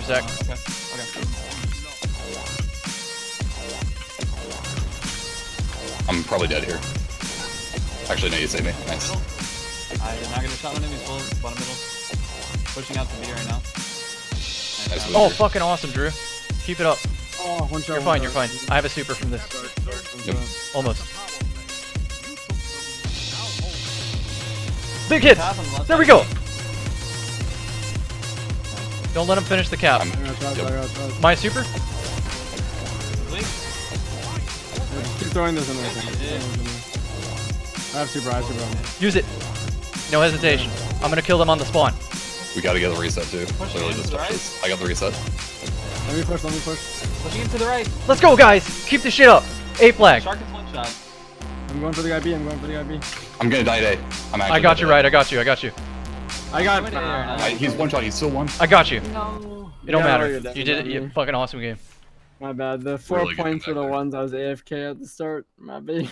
a sec. Okay. I'm probably dead here. Actually, no, you saved me. Nice. I did not get a shot on him. He's full bottom middle. Pushing out to B right now. Nice Oh, move. fucking awesome, Drew. Keep it up. Oh, one shot. You're fine, you're fine. I have a super from this. Yep. Almost. Big hits! There we go! Don't let him finish the cap. My super? Keep throwing this in there. I have super, Use it. No hesitation. I'm gonna kill them on the spawn. We gotta get the reset too. Literally just touch this. I got the reset. Let me push. Pushing him to the right. Let's go, guys! Keep this shit up. A flag. Shark is one shot. I'm going for the guy B. I'm gonna die today. I'm actually I got you dead. right. I got you. I got. He's one shot. He's still one. I got you. No. It don't Yeah, matter. you're dead. You did it. You fucking awesome game. My bad. The 4 Really good points for the comeback there. ones I was AFK at the start. My bad.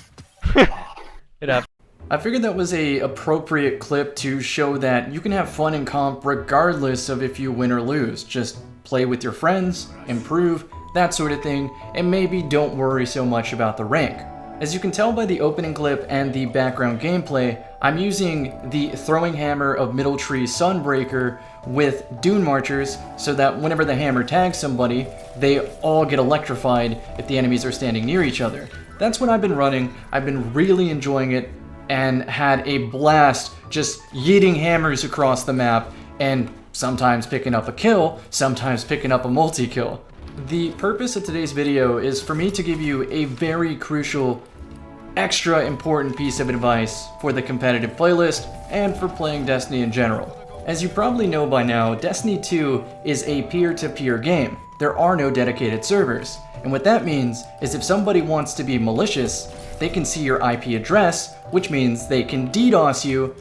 It happened. I figured that was a appropriate clip to show that you can have fun in comp regardless of if you win or lose. Just play with your friends, improve, that sort of thing, and maybe don't worry so much about the rank. As you can tell by the opening clip and the background gameplay, I'm using the throwing hammer of Middle Tree Sunbreaker with Dune Marchers so that whenever the hammer tags somebody, they all get electrified if the enemies are standing near each other. That's what I've been running. I've been really enjoying it and had a blast just yeeting hammers across the map and sometimes picking up a kill, sometimes picking up a multi-kill. The purpose of today's video is for me to give you a very crucial, extra important piece of advice for the competitive playlist and for playing Destiny in general. As you probably know by now, Destiny 2 is a peer-to-peer game. There are no dedicated servers. And what that means is if somebody wants to be malicious, they can see your IP address, which means they can DDoS you.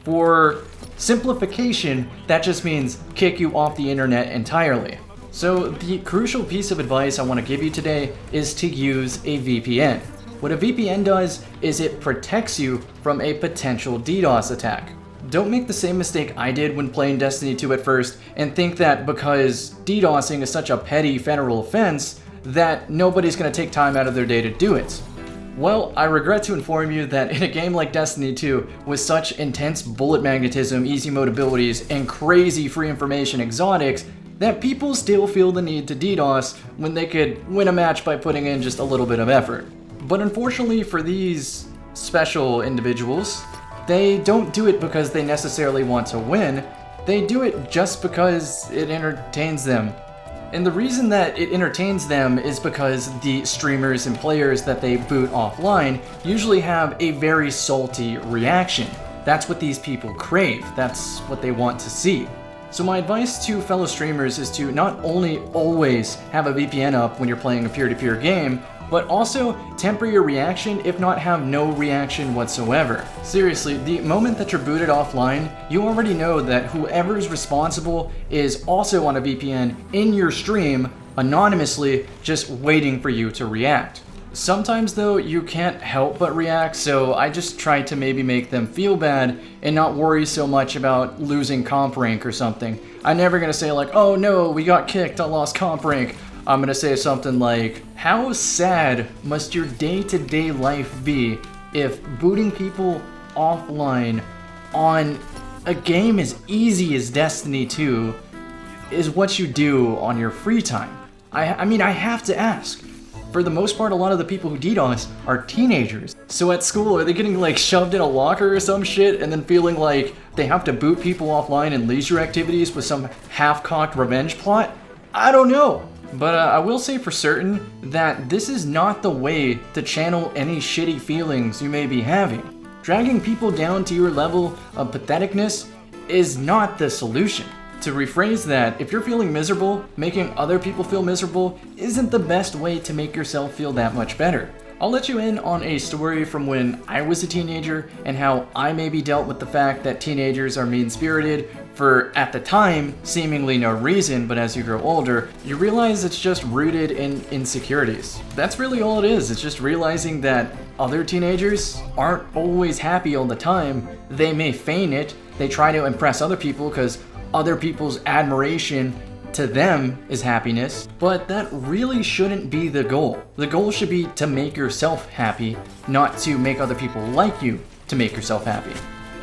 For simplification, that just means kick you off the internet entirely. So the crucial piece of advice I want to give you today is to use a VPN. What a VPN does is it protects you from a potential DDoS attack. Don't make the same mistake I did when playing Destiny 2 at first and think that because DDoSing is such a petty federal offense that nobody's going to take time out of their day to do it. Well, I regret to inform you that in a game like Destiny 2, with such intense bullet magnetism, easy mode abilities, and crazy free information exotics, that people still feel the need to DDoS when they could win a match by putting in just a little bit of effort. But unfortunately for these special individuals, they don't do it because they necessarily want to win, they do it just because it entertains them. And the reason that it entertains them is because the streamers and players that they boot offline usually have a very salty reaction. That's what these people crave, that's what they want to see. So my advice to fellow streamers is to not only always have a VPN up when you're playing a peer-to-peer game, but also temper your reaction, if not have no reaction whatsoever. Seriously, the moment that you're booted offline, you already know that whoever is responsible is also on a VPN in your stream, anonymously, just waiting for you to react. Sometimes though, you can't help but react, so I just try to maybe make them feel bad and not worry so much about losing comp rank or something. I'm never gonna say like, oh no, we got kicked, I lost comp rank. I'm gonna say something like, how sad must your day-to-day life be if booting people offline on a game as easy as Destiny 2 is what you do on your free time? I mean, I have to ask. For the most part, a lot of the people who DDoS are teenagers. So at school, are they getting like shoved in a locker or some shit and then feeling like they have to boot people offline in leisure activities with some half-cocked revenge plot? I don't know. But I will say for certain that this is not the way to channel any shitty feelings you may be having. Dragging people down to your level of patheticness is not the solution. To rephrase that, if you're feeling miserable, making other people feel miserable isn't the best way to make yourself feel that much better. I'll let you in on a story from when I was a teenager and how I maybe dealt with the fact that teenagers are mean-spirited for, at the time, seemingly no reason, but as you grow older, you realize it's just rooted in insecurities. That's really all it is. It's just realizing that other teenagers aren't always happy all the time. They may feign it. They try to impress other people because other people's admiration to them is happiness, but that really shouldn't be the goal. The goal should be to make yourself happy, not to make other people like you to make yourself happy.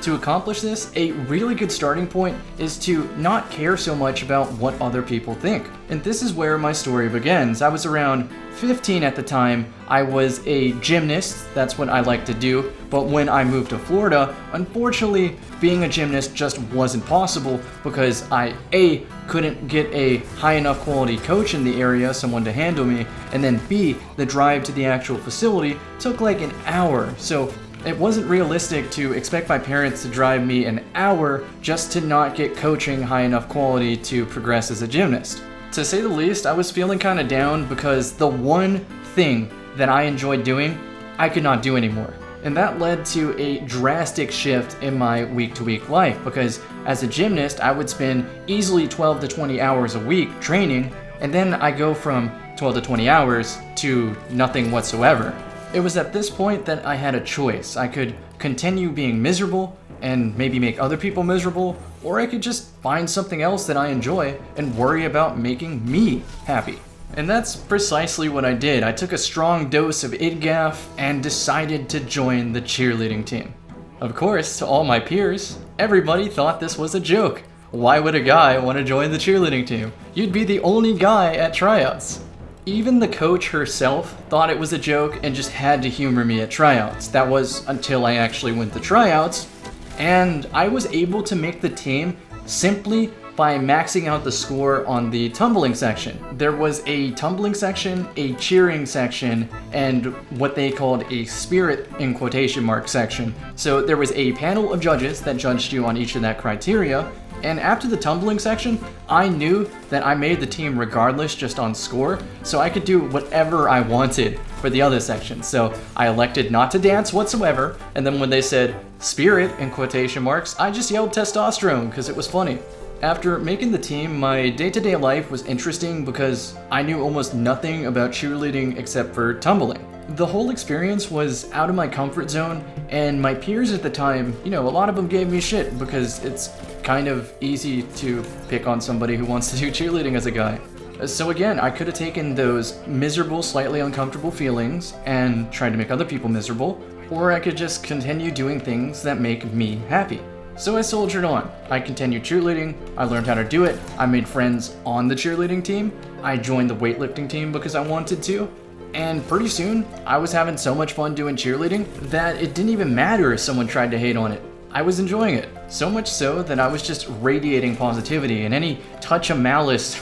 To accomplish this, a really good starting point is to not care so much about what other people think. And this is where my story begins. I was around 15 at the time. I was a gymnast, that's what I like to do, but when I moved to Florida, unfortunately, being a gymnast just wasn't possible because I A, couldn't get a high enough quality coach in the area, someone to handle me, and then B, the drive to the actual facility took like an hour. So it wasn't realistic to expect my parents to drive me an hour just to not get coaching high enough quality to progress as a gymnast. To say the least, I was feeling kind of down because the one thing that I enjoyed doing, I could not do anymore. And that led to a drastic shift in my week-to-week life because as a gymnast, I would spend easily 12 to 20 hours a week training, and then I go from 12 to 20 hours to nothing whatsoever. It was at this point that I had a choice. I could continue being miserable and maybe make other people miserable, or I could just find something else that I enjoy and worry about making me happy. And that's precisely what I did. I took a strong dose of IDGAF and decided to join the cheerleading team. Of course, to all my peers, everybody thought this was a joke. Why would a guy want to join the cheerleading team? You'd be the only guy at tryouts. Even the coach herself thought it was a joke and just had to humor me at tryouts. That was until I actually went to tryouts, and I was able to make the team simply by maxing out the score on the tumbling section. There was a tumbling section, a cheering section, and what they called a spirit in quotation mark section. So there was a panel of judges that judged you on each of that criteria. And after the tumbling section, I knew that I made the team regardless just on score, so I could do whatever I wanted for the other sections. So I elected not to dance whatsoever, and then when they said spirit in quotation marks, I just yelled testosterone because it was funny. After making the team, my day-to-day life was interesting because I knew almost nothing about cheerleading except for tumbling. The whole experience was out of my comfort zone, and my peers at the time, a lot of them gave me shit because it's kind of easy to pick on somebody who wants to do cheerleading as a guy. So again, I could have taken those miserable, slightly uncomfortable feelings and tried to make other people miserable, or I could just continue doing things that make me happy. So I soldiered on. I continued cheerleading, I learned how to do it, I made friends on the cheerleading team, I joined the weightlifting team because I wanted to, and pretty soon, I was having so much fun doing cheerleading that it didn't even matter if someone tried to hate on it. I was enjoying it, so much so that I was just radiating positivity, and any touch of malice,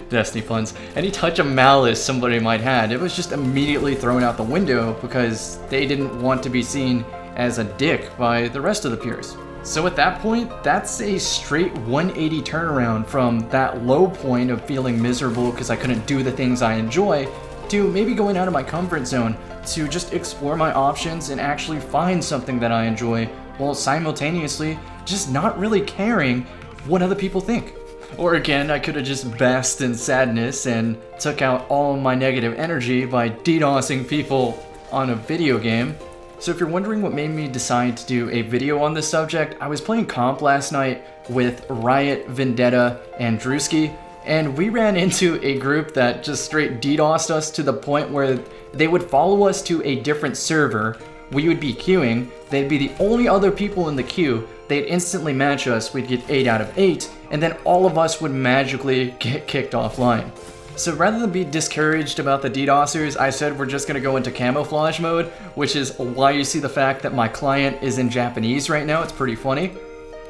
Destiny puns, any touch of malice somebody might have, it was just immediately thrown out the window because they didn't want to be seen as a dick by the rest of the peers. So at that point, that's a straight 180 turnaround from that low point of feeling miserable because I couldn't do the things I enjoy, to maybe going out of my comfort zone to just explore my options and actually find something that I enjoy while simultaneously just not really caring what other people think. Or again, I could have just basked in sadness and took out all my negative energy by DDoSing people on a video game. So if you're wondering what made me decide to do a video on this subject, I was playing comp last night with Riot, Vendetta, and Drewski, and we ran into a group that just straight DDoSed us to the point where they would follow us to a different server, we would be queuing, they'd be the only other people in the queue, they'd instantly match us, we'd get 8 out of 8, and then all of us would magically get kicked offline. So rather than be discouraged about the DDoSers, I said we're just going to go into camouflage mode, which is why you see the fact that my client is in Japanese right now. It's pretty funny.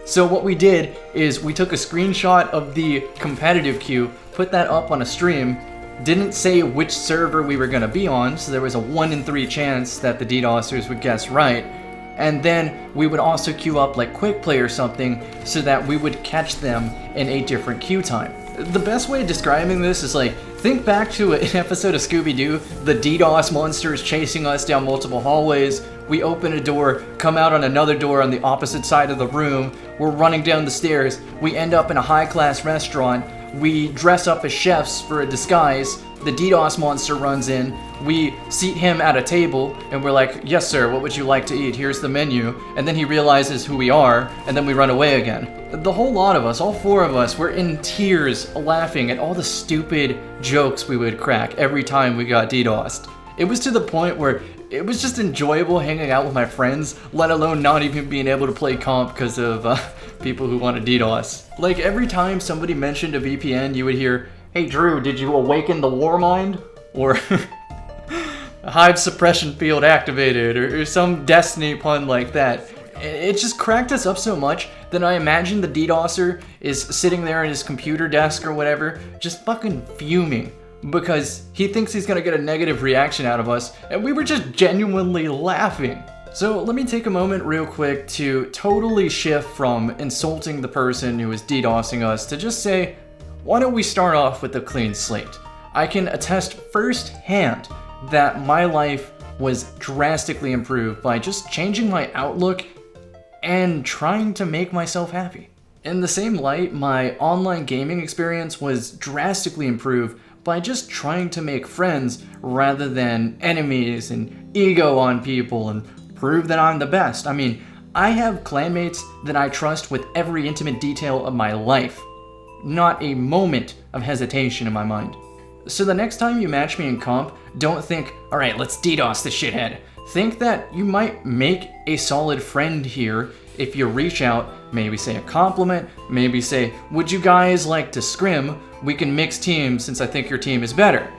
So what we did is we took a screenshot of the competitive queue, put that up on a stream, didn't say which server we were going to be on, so there was a 1 in 3 chance that the DDoSers would guess right. And then we would also queue up like quick play or something so that we would catch them in a different queue time. The best way of describing this is like, think back to an episode of Scooby-Doo, the DDoS monsters chasing us down multiple hallways, we open a door, come out on another door on the opposite side of the room, we're running down the stairs, we end up in a high-class restaurant, we dress up as chefs for a disguise, the DDoS monster runs in, we seat him at a table, and we're like, yes sir, what would you like to eat? Here's the menu. And then he realizes who we are, and then we run away again. The whole lot of us, all 4 of us, were in tears laughing at all the stupid jokes we would crack every time we got DDoSed. It was to the point where it was just enjoyable hanging out with my friends, let alone not even being able to play comp because of people who want to DDoS. Like every time somebody mentioned a VPN, you would hear, hey Drew, did you awaken the Warmind? Or Hive suppression field activated, or some Destiny pun like that. It just cracked us up so much that I imagine the DDoSer is sitting there at his computer desk or whatever, just fucking fuming, because he thinks he's gonna get a negative reaction out of us, and we were just genuinely laughing. So let me take a moment real quick to totally shift from insulting the person who is DDoSing us to just say, why don't we start off with a clean slate? I can attest firsthand that my life was drastically improved by just changing my outlook and trying to make myself happy. In the same light, my online gaming experience was drastically improved by just trying to make friends rather than enemies and ego on people and prove that I'm the best. I mean, I have clanmates that I trust with every intimate detail of my life. Not a moment of hesitation in my mind. So the next time you match me in comp, don't think, alright, let's DDoS the shithead. Think that you might make a solid friend here if you reach out, maybe say a compliment, maybe say, would you guys like to scrim? We can mix teams since I think your team is better.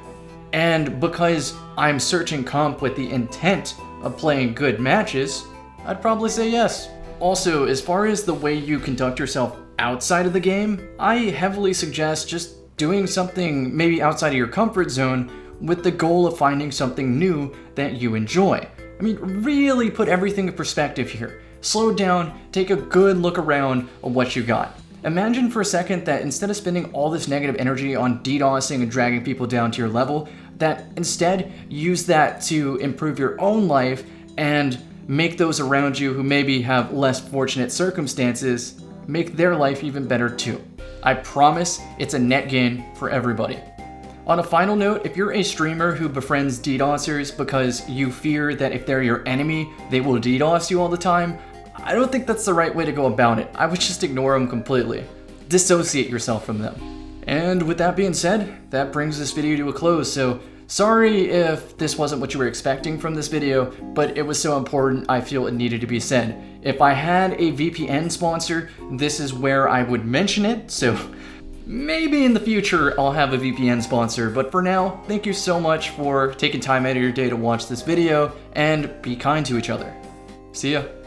And because I'm searching comp with the intent of playing good matches, I'd probably say yes. Also, as far as the way you conduct yourself outside of the game, I heavily suggest just doing something maybe outside of your comfort zone with the goal of finding something new that you enjoy. I mean, really put everything in perspective here. Slow down, take a good look around at what you got. Imagine for a second that instead of spending all this negative energy on DDoSing and dragging people down to your level, that instead use that to improve your own life and make those around you who maybe have less fortunate circumstances, make their life even better too. I promise it's a net gain for everybody. On a final note, if you're a streamer who befriends DDoSers because you fear that if they're your enemy, they will DDoS you all the time, I don't think that's the right way to go about it. I would just ignore them completely. Dissociate yourself from them. And with that being said, that brings this video to a close, so sorry if this wasn't what you were expecting from this video, but it was so important I feel it needed to be said. If I had a VPN sponsor, this is where I would mention it, so maybe in the future I'll have a VPN sponsor, but for now, thank you so much for taking time out of your day to watch this video, and be kind to each other. See ya.